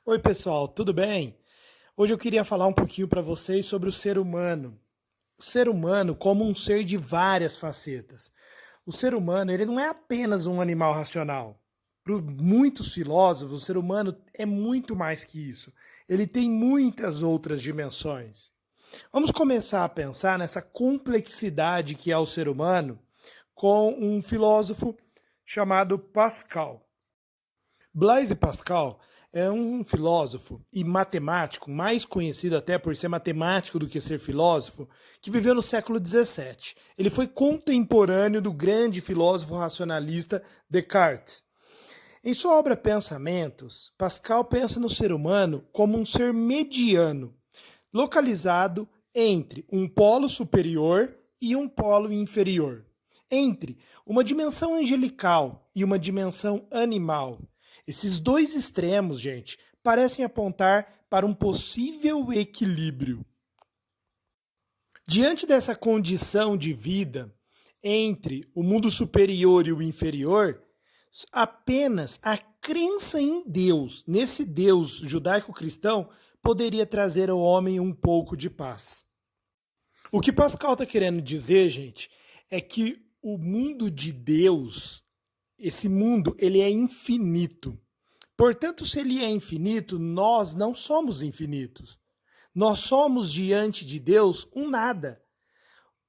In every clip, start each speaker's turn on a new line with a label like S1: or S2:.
S1: Oi, pessoal, tudo bem? Hoje eu queria falar um pouquinho para vocês sobre o ser humano. O ser humano como um ser de várias facetas. O ser humano, ele não é apenas um animal racional. Para muitos filósofos, o ser humano é muito mais que isso. Ele tem muitas outras dimensões. Vamos começar a pensar nessa complexidade que é o ser humano com um filósofo chamado Pascal. Blaise Pascal é um filósofo e matemático, mais conhecido até por ser matemático do que ser filósofo, que viveu no século XVII. Ele foi contemporâneo do grande filósofo racionalista Descartes. Em sua obra Pensamentos, Pascal pensa no ser humano como um ser mediano, localizado entre um polo superior e um polo inferior, entre uma dimensão angelical e uma dimensão animal. Esses dois extremos, gente, parecem apontar para um possível equilíbrio. Diante dessa condição de vida entre o mundo superior e o inferior, apenas a crença em Deus, nesse Deus judaico-cristão, poderia trazer ao homem um pouco de paz. O que Pascal está querendo dizer, gente, é que o mundo de Deus, esse mundo, ele é infinito. Portanto, se ele é infinito, nós não somos infinitos. Nós somos diante de Deus um nada.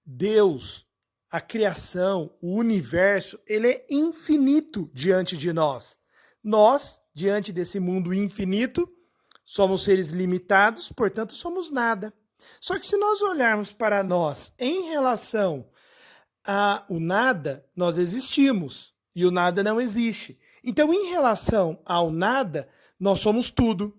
S1: Deus, a criação, o universo, ele é infinito diante de nós. Nós, diante desse mundo infinito, somos seres limitados, portanto, somos nada. Só que se nós olharmos para nós em relação ao nada, nós existimos e o nada não existe. Então, em relação ao nada, nós somos tudo.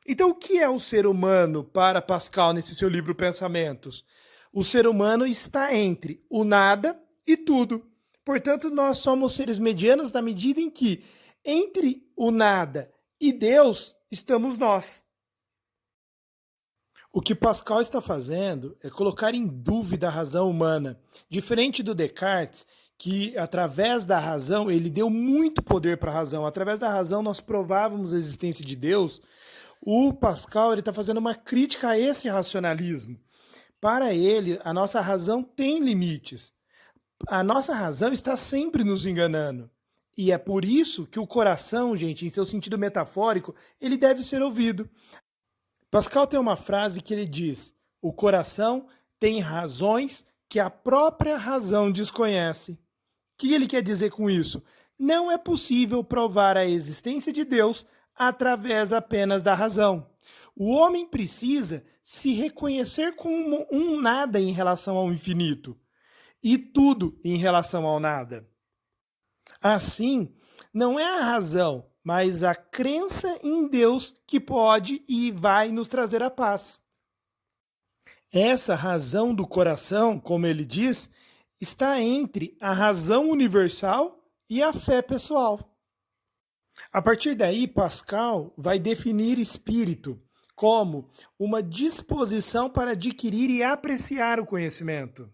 S1: Então, o que é o ser humano para Pascal nesse seu livro Pensamentos? O ser humano está entre o nada e tudo. Portanto, nós somos seres medianos na medida em que entre o nada e Deus estamos nós. O que Pascal está fazendo é colocar em dúvida a razão humana, diferente do Descartes, que através da razão ele deu muito poder para a razão. Através da razão nós provávamos a existência de Deus. O Pascal ele está fazendo uma crítica a esse racionalismo. Para ele, a nossa razão tem limites. A nossa razão está sempre nos enganando. E é por isso que o coração, gente, em seu sentido metafórico, ele deve ser ouvido. Pascal tem uma frase que ele diz: o coração tem razões que a própria razão desconhece. O que ele quer dizer com isso? Não é possível provar a existência de Deus através apenas da razão. O homem precisa se reconhecer como um nada em relação ao infinito e tudo em relação ao nada. Assim, não é a razão, mas a crença em Deus que pode e vai nos trazer a paz. Essa razão do coração, como ele diz, está entre a razão universal e a fé pessoal. A partir daí, Pascal vai definir espírito como uma disposição para adquirir e apreciar o conhecimento.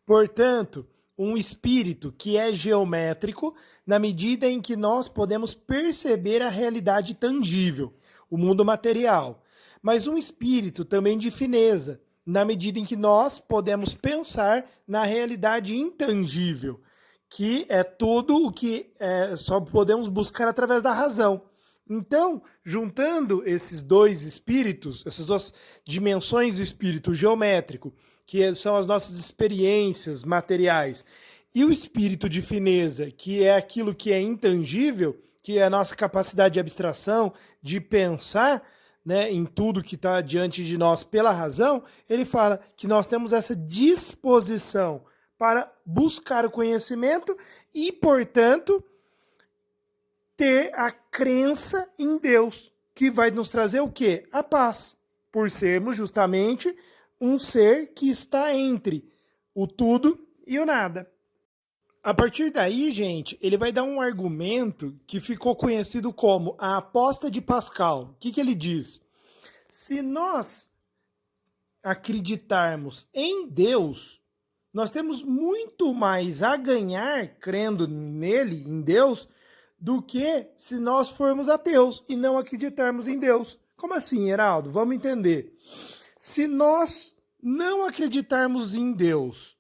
S1: Portanto, um espírito que é geométrico na medida em que nós podemos perceber a realidade tangível, o mundo material, mas um espírito também de fineza, na medida em que nós podemos pensar na realidade intangível, que é tudo o que só podemos buscar através da razão. Então, juntando esses dois espíritos, essas duas dimensões do espírito geométrico, que são as nossas experiências materiais, e o espírito de fineza, que é aquilo que é intangível, que é a nossa capacidade de abstração, de pensar, né, em tudo que está diante de nós pela razão, ele fala que nós temos essa disposição para buscar o conhecimento e, portanto, ter a crença em Deus, que vai nos trazer o quê? A paz, por sermos justamente um ser que está entre o tudo e o nada. A partir daí, gente, ele vai dar um argumento que ficou conhecido como a aposta de Pascal. O que ele diz? Se nós acreditarmos em Deus, nós temos muito mais a ganhar crendo nele, em Deus, do que se nós formos ateus e não acreditarmos em Deus. Como assim, Heraldo? Vamos entender. Se nós não acreditarmos em Deus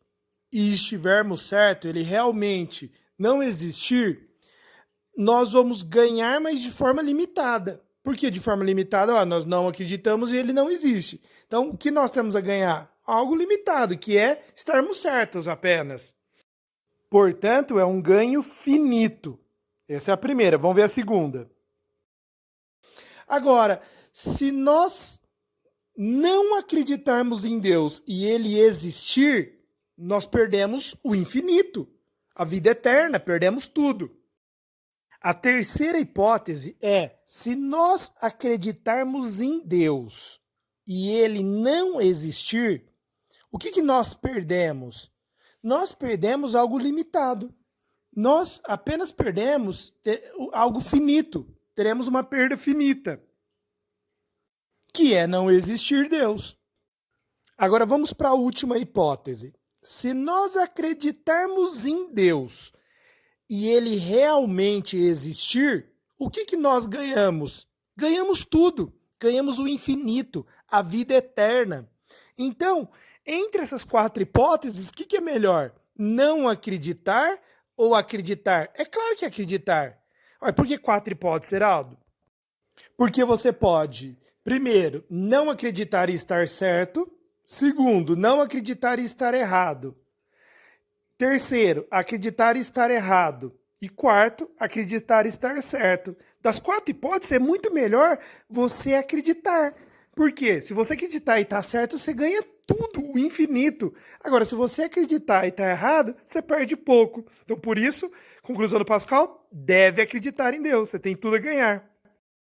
S1: e estivermos certo, ele realmente não existir, nós vamos ganhar, mas de forma limitada. Por que de forma limitada? Nós não acreditamos e ele não existe. Então, o que nós temos a ganhar? Algo limitado, que é estarmos certos apenas. Portanto, é um ganho finito. Essa é a primeira. Vamos ver a segunda. Agora, se nós não acreditarmos em Deus e ele existir, nós perdemos o infinito, a vida eterna, perdemos tudo. A terceira hipótese é, se nós acreditarmos em Deus e ele não existir, o que nós perdemos? Nós perdemos algo limitado. Nós apenas perdemos algo finito. Teremos uma perda finita, que é não existir Deus. Agora vamos para a última hipótese. Se nós acreditarmos em Deus e ele realmente existir, o que nós ganhamos? Ganhamos tudo. Ganhamos o infinito, a vida eterna. Então, entre essas 4 hipóteses, o que é melhor? Não acreditar ou acreditar? É claro que acreditar. Mas por que 4 hipóteses, Heraldo? Porque você pode, primeiro, não acreditar e estar certo. Segundo, não acreditar e estar errado. Terceiro, acreditar e estar errado. E quarto, acreditar e estar certo. Das 4 hipóteses, é muito melhor você acreditar. Por quê? Se você acreditar e estar certo, você ganha tudo, o infinito. Agora, se você acreditar e estar errado, você perde pouco. Então, por isso, conclusão do Pascal, deve acreditar em Deus. Você tem tudo a ganhar.